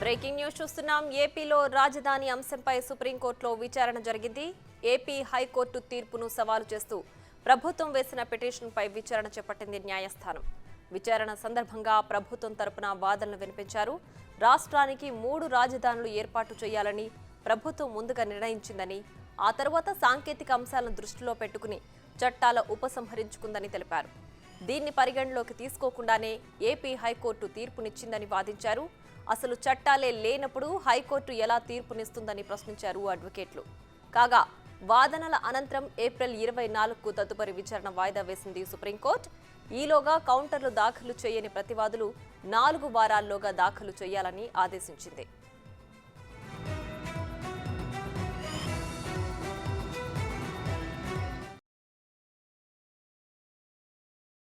Breaking news చూస్తున్నాం. ఏపీలో రాజధాని అంశంపై సుప్రీంకోర్టులో విచారణ జరిగింది. ఏపీ హైకోర్టు తీర్పును సవాలు చేస్తూ ప్రభుత్వం వేసిన పిటిషన్పై విచారణ చేపట్టింది న్యాయస్థానం. విచారణ సందర్భంగా ప్రభుత్వం తరపున వాదనలు వినిపించారు. రాష్ట్రానికి 3 రాజధానులు ఏర్పాటు చేయాలని ప్రభుత్వం ముందుగా నిర్ణయించిందని, ఆ తర్వాత సాంకేతిక అంశాలను దృష్టిలో పెట్టుకుని చట్టాల ఉపసంహరించుకుందని తెలిపారు. దీన్ని పరిగణలోకి తీసుకోకుండానే ఏపీ హైకోర్టు తీర్పునిచ్చిందని వాదించారు. అసలు చట్టాలే లేనప్పుడు హైకోర్టు ఎలా తీర్పునిస్తుందని ప్రశ్నించారు అడ్వకేట్లు. కాగా వాదనల అనంతరం ఏప్రిల్ 24కు తదుపరి విచారణ వాయిదా వేసింది సుప్రీంకోర్టు. ఈలోగా కౌంటర్లు దాఖలు చేయని ప్రతివాదులు 4 వారాల్లోగా దాఖలు చేయాలని ఆదేశించింది.